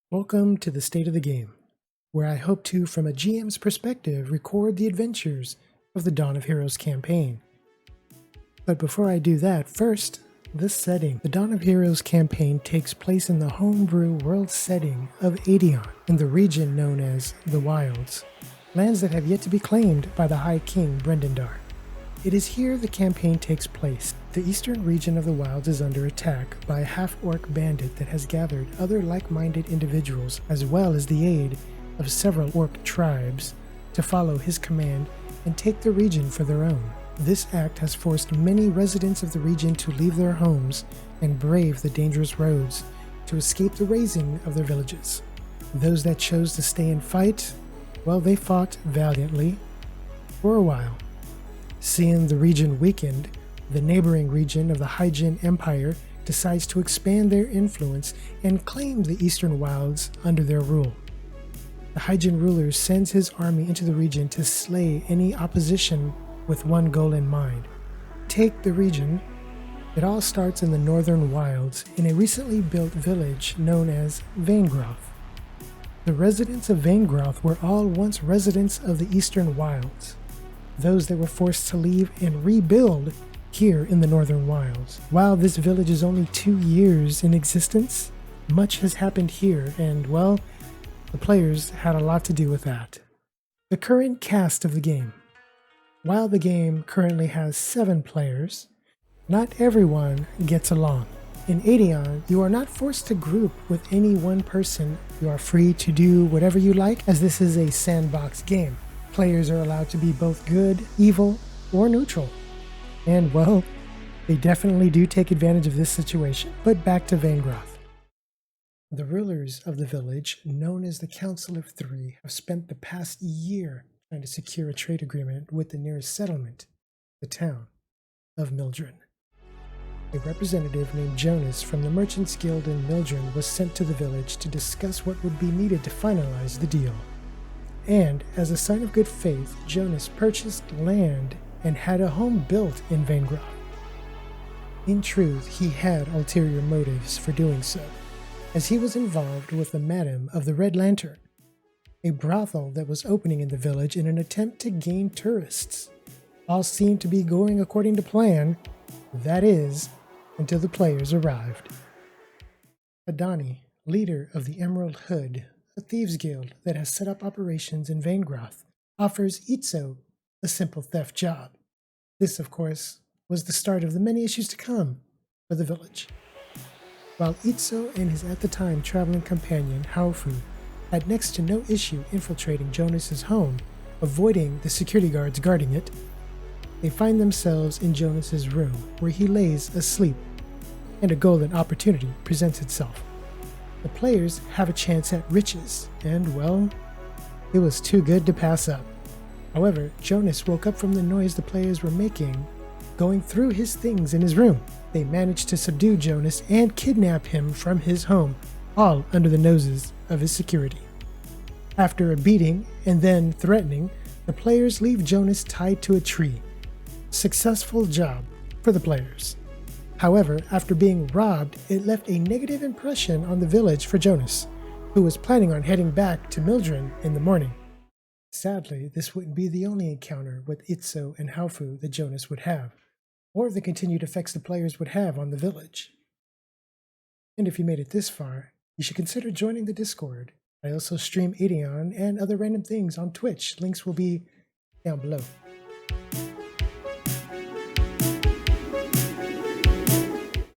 Welcome to the State of the Game, where I hope to, from a GM's perspective, record the adventures of the Dawn of Heroes campaign. But before I do that, first, the setting. The Dawn of Heroes campaign takes place in the homebrew world setting of Aedeon, in the region known as the Wilds, lands that have yet to be claimed by the High King Brendandar. It is here the campaign takes place. The eastern region of the Wilds is under attack by a half-orc bandit that has gathered other like-minded individuals as well as the aid of several orc tribes to follow his command and take the region for their own. This act has forced many residents of the region to leave their homes and brave the dangerous roads to escape the razing of their villages. Those that chose to stay and fight, well, they fought valiantly for a while. Seeing the region weakened, the neighboring region of the Hygian Empire decides to expand their influence and claim the Eastern Wilds under their rule. The Hygian ruler sends his army into the region to slay any opposition with one goal in mind: take the region. It all starts in the Northern Wilds in a recently built village known as Veingroth. The residents of Veingroth were all once residents of the Eastern Wilds, those that were forced to leave and rebuild here in the Northern Wilds. While this village is only 2 years in existence, much has happened here, and well, the players had a lot to do with that. The current cast of the game. While the game currently has 7 players, not everyone gets along. In Aedeon, you are not forced to group with any one person. You are free to do whatever you like, as this is a sandbox game. Players are allowed to be both good, evil, or neutral. And well, they definitely do take advantage of this situation. But back to Veingroth. The rulers of the village, known as the Council of Three, have spent the past year trying to secure a trade agreement with the nearest settlement, the town of Mildren. A representative named Jonas from the Merchants Guild in Mildren was sent to the village to discuss what would be needed to finalize the deal. And, as a sign of good faith, Jonas purchased land and had a home built in Veingroth. In truth, he had ulterior motives for doing so, as he was involved with the Madam of the Red Lantern, a brothel that was opening in the village in an attempt to gain tourists. All seemed to be going according to plan, that is, until the players arrived. Adani, leader of the Emerald Hood, a thieves guild that has set up operations in Veingroth, offers Itzo a simple theft job. This, of course, was the start of the many issues to come for the village. While Itzo and his at the time traveling companion, Haofu, had next to no issue infiltrating Jonas's home, avoiding the security guards guarding it, they find themselves in Jonas's room, where he lays asleep, and a golden opportunity presents itself. The players have a chance at riches, and well, it was too good to pass up. However, Jonas woke up from the noise the players were making, going through his things in his room. They managed to subdue Jonas and kidnap him from his home, all under the noses of his security. After a beating and then threatening, the players leave Jonas tied to a tree. Successful job for the players. However, after being robbed, it left a negative impression on the village for Jonas, who was planning on heading back to Mildren in the morning. Sadly, this wouldn't be the only encounter with Itzo and Haofu that Jonas would have, or the continued effects the players would have on the village. And if you made it this far, you should consider joining the Discord. I also stream Aedeon and other random things on Twitch. Links will be down below.